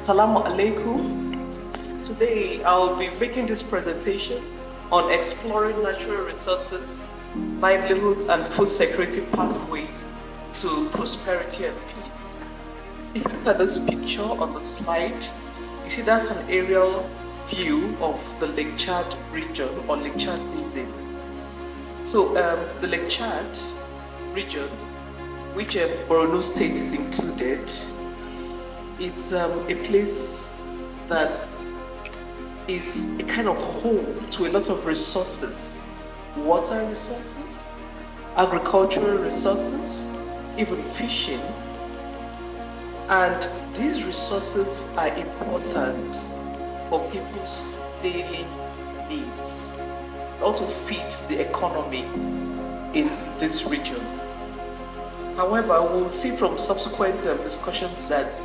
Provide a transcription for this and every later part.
Salamu alaikum. Today I'll be making this presentation on exploring natural resources, livelihoods and food security pathways to prosperity and peace. If you look at this picture on the slide, you see that's an aerial view of the Lake Chad region or Lake Chad basin. So the Lake Chad region, which Borno state is included, it's a place that is a kind of home to a lot of resources, water resources, agricultural resources, even fishing. And these resources are important for people's daily needs. It also feeds the economy in this region. However, we'll see from subsequent discussions that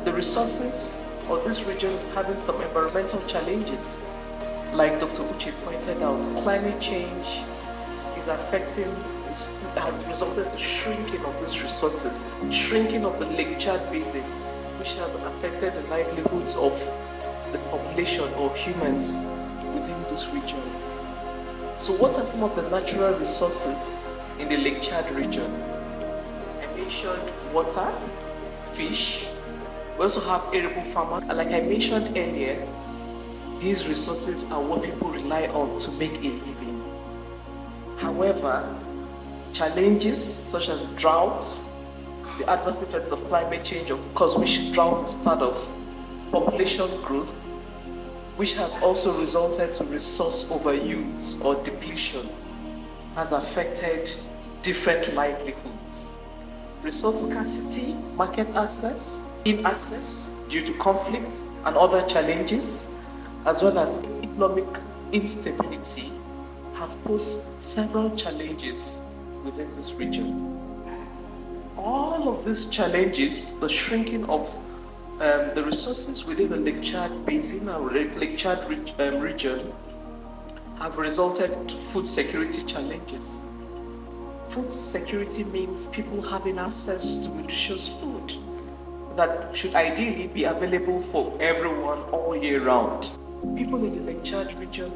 the resources or this region is having some environmental challenges. Like Dr. Uche pointed out, climate change is affecting, has resulted to shrinking of these resources, shrinking of the Lake Chad basin, which has affected the livelihoods of the population or humans within this region. So what are some of the natural resources in the Lake Chad region? I mentioned water, fish. We also have arable farmers. And like I mentioned earlier, these resources are what people rely on to make a living. However, challenges such as drought, the adverse effects of climate change, of course, which drought is part of population growth, which has also resulted to resource overuse or depletion, has affected different livelihoods. Resource scarcity, market access, inaccess due to conflict and other challenges, as well as economic instability, have posed several challenges within this region. All of these challenges, the shrinking of the resources within the Lake Chad basin or Lake Chad region, have resulted in food security challenges. Food security means people having access to nutritious food that should ideally be available for everyone all year round. People in the Lake Chad region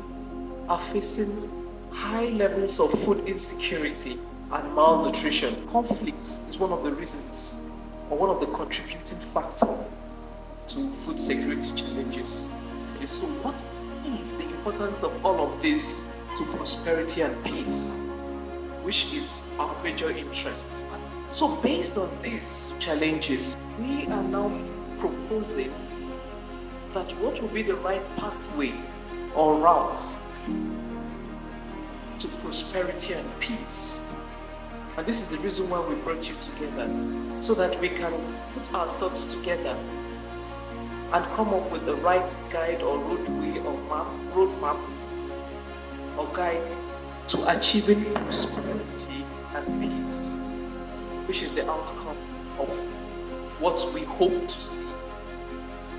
are facing high levels of food insecurity and malnutrition. Conflict is one of the reasons or one of the contributing factors to food security challenges. Okay, so what is the importance of all of this to prosperity and peace, which is our major interest? So based on these challenges, we are now proposing that what will be the right pathway or route to prosperity and peace. And this is the reason why we brought you together, so that we can put our thoughts together and come up with the right guide or roadway or roadmap or guide to achieving prosperity and peace, which is the outcome of what we hope to see.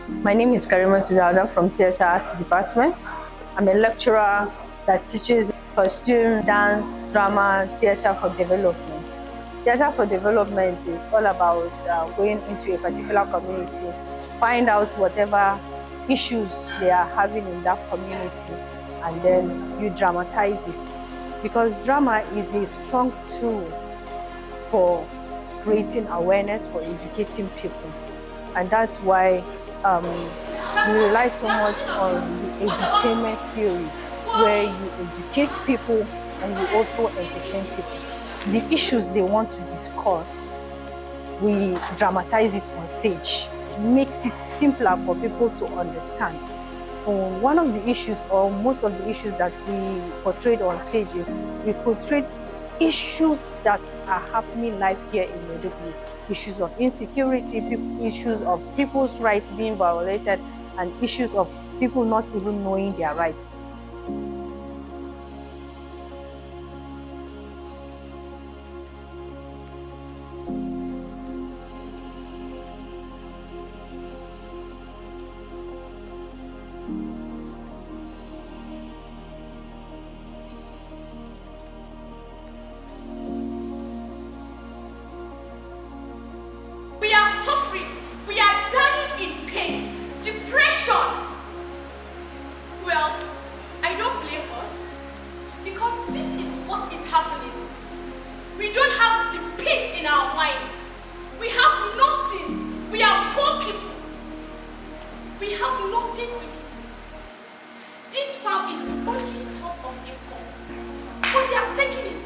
My name is Karima Tudauda from Theatre Arts Department. I'm a lecturer that teaches costume, dance, drama, theatre for development. Theatre for development is all about going into a particular community, find out whatever issues they are having in that community, and then you dramatize it. Because drama is a strong tool for creating awareness, for educating people. And that's why we rely so much on the edutainment theory, where you educate people and you also entertain people. The issues they want to discuss, we dramatize it on stage. It makes it simpler for people to understand. One of the issues, or most of the issues that we portrayed on stage is we portrayed issues that are happening live here in Maiduguri. Issues of insecurity, issues of people's rights being violated, and issues of people not even knowing their rights. nothing to do. This farm is the only source of income, but they have taken it.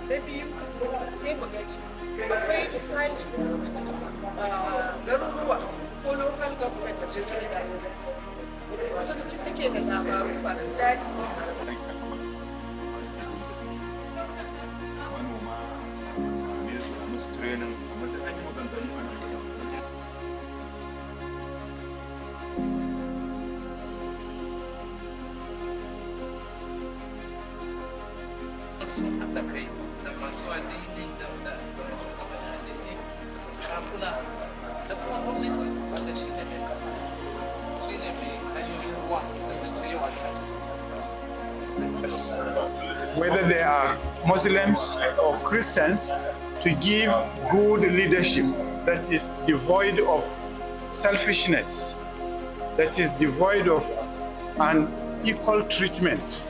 Maybe sai mu gani akwai misali garuruwa ko local government da suke da suke da labaru masu daɗi. manoma same su a musu training amma da an yi maganganu a sun haɗa kai da masu addini da sarakuna da kuma gwamnati wanda shi ne mai kasa shi ne mai hanyoyin ruwa da zance yawa whether they are Muslims or Christians, to give good leadership that is devoid of selfishness, that is devoid of an equal treatment,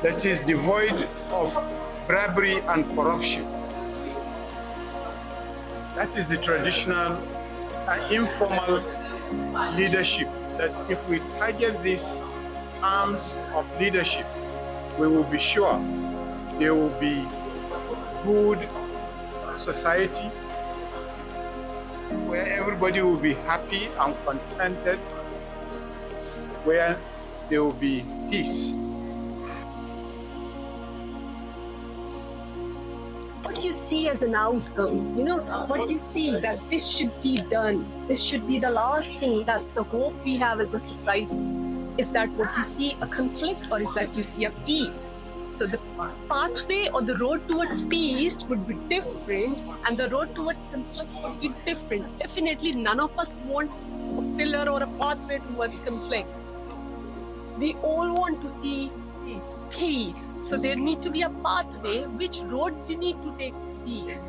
that is devoid of bribery and corruption. That is the traditional and informal leadership, that if we target these arms of leadership, we will be sure there will be good society where everybody will be happy and contented, where there will be peace. What you see as an outcome, what you see that this should be done, this should be the last thing, that's the hope we have as a society. Is that what you see a conflict, or is that you see a peace? So the pathway or the road towards peace would be different, and the road towards conflict would be different. Definitely none of us want a pillar or a pathway towards conflicts. We all want to see peace. So there need to be a pathway, which road we need to take to peace.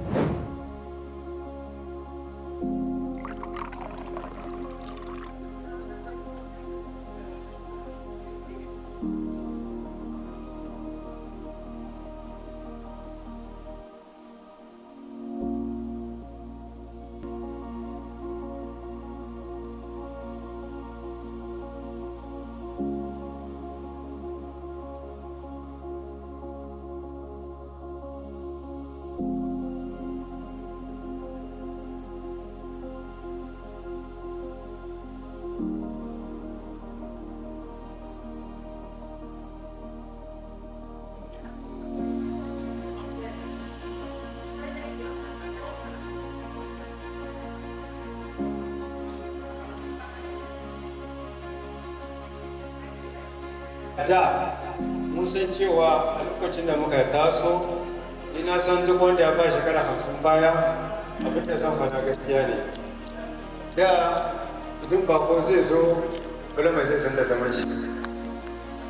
Da mun san cewa a lokacin da muka taso, ni na san duk wanda ya ba shekara 50 baya abin da zan faɗa gaskiya ne. Da idan bako zai zo, dole mai zai san da zaman shi.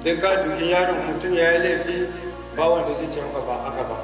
Idan ka duki yaron mutum ya yi laifi, ba wanda zai ce maka ba haka ba.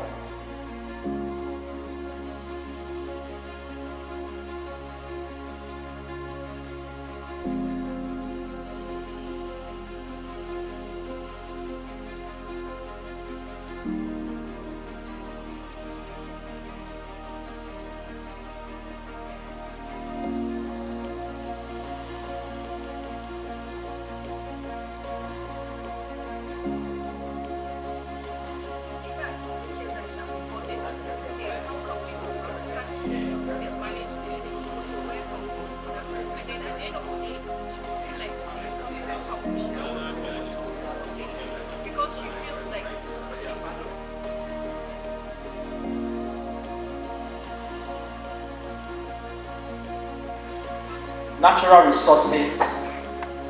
Natural resources,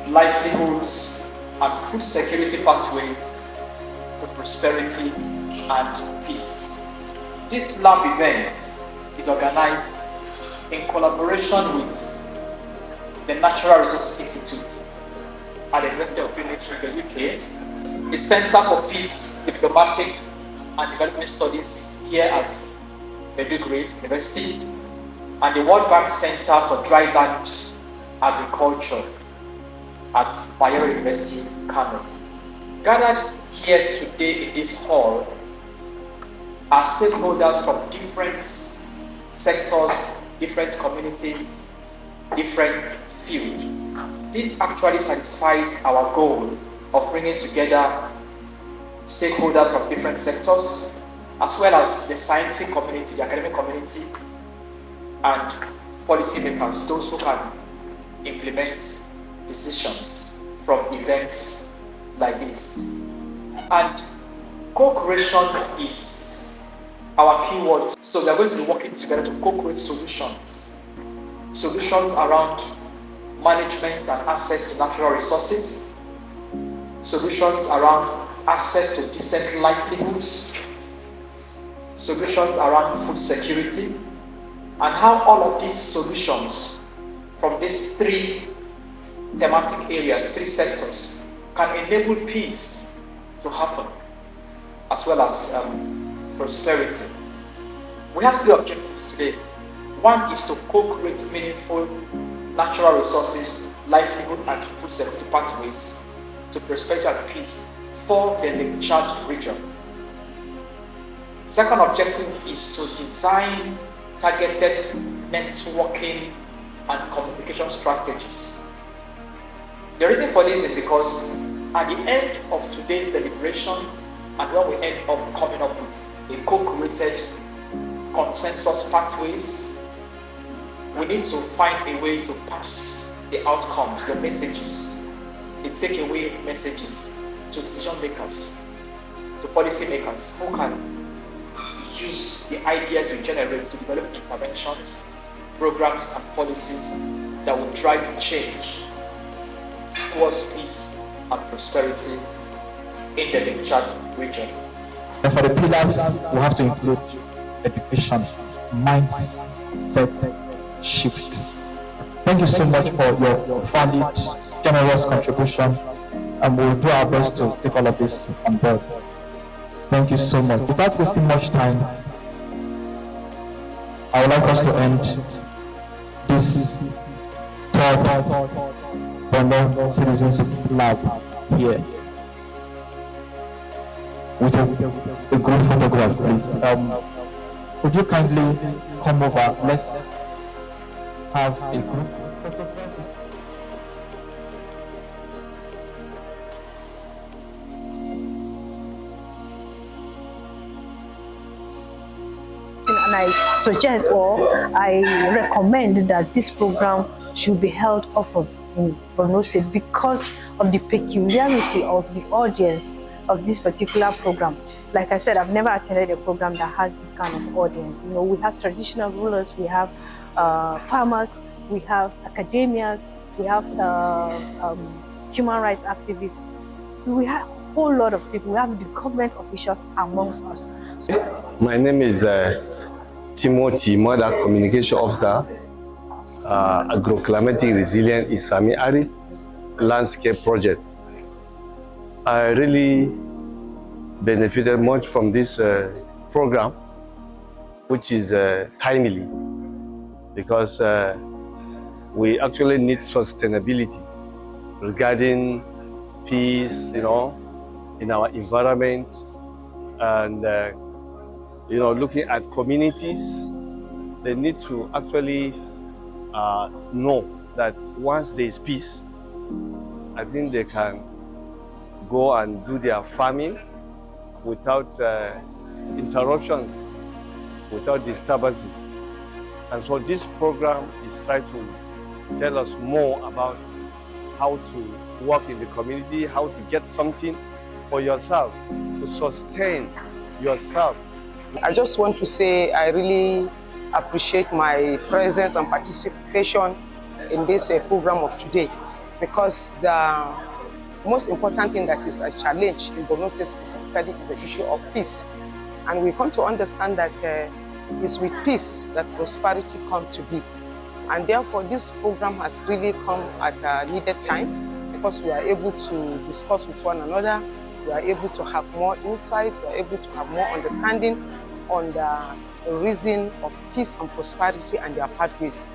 livelihoods, and food security pathways to prosperity and peace. This lab event is organized in collaboration with the Natural Resources Institute at the University of Greenwich in the UK, the Center for Peace, Diplomatic and Development Studies here at Maiduguri University, and the World Bank Center for Dryland Agriculture at Bayero University, Kano. Gathered here today in this hall are stakeholders from different sectors, different communities, different fields. This actually satisfies our goal of bringing together stakeholders from different sectors, as well as the scientific community, the academic community, and policymakers, those who can implement decisions from events like this. And co-creation is our key word. So we are going to be working together to co-create solutions. Solutions around management and access to natural resources. Solutions around access to decent livelihoods. Solutions around food security. And how all of these solutions from these three thematic areas, three sectors, can enable peace to happen, as well as prosperity. We have three objectives today. One is to co-create meaningful natural resources, livelihood and food security pathways to prosperity and peace for the Lake Chad region. Second objective is to design targeted networking and communication strategies. The reason for this is because at the end of today's deliberation, and when we end up coming up with a co-created consensus pathways, we need to find a way to pass the outcomes, the messages, the takeaway messages to decision makers, to policy makers who can use the ideas we generate to develop interventions, programs and policies that will drive change towards peace and prosperity in the Lake Chad region. And for the pillars, we have to include education, mindset shift. Thank you so much for your valid, generous contribution, and we'll do our best to take all of this on board. Thank you so much. Without wasting much time, I would like us to end this third Borno Citizens Lab here with a group photograph, please. Would you kindly come over? Let's have a group photograph. And I suggest or I recommend that this program should be held often in Borno State because of the peculiarity of the audience of this particular program. Like I said, I've never attended a program that has this kind of audience. You know, we have traditional rulers, we have farmers, we have academias, we have human rights activists. We have a whole lot of people. We have the government officials amongst us. My name is Timothy Mother, Communication Officer, Agroclimatic Resilient Isami Arid Landscape Project. I really benefited much from this program, which is timely, because we actually need sustainability regarding peace, you know, in our environment, and looking at communities. They need to actually know that once there is peace, I think they can go and do their farming without interruptions, without disturbances. And so this program is trying to tell us more about how to work in the community, how to get something for yourself, to sustain yourself. I just want to say I really appreciate my presence and participation in this program of today, because the most important thing that is a challenge in Borno State specifically is the issue of peace. And we come to understand that it's with peace that prosperity comes to be. And therefore, this program has really come at a needed time because we are able to discuss with one another, we are able to have more insight, we are able to have more understanding on the reason of peace and prosperity and their pathways.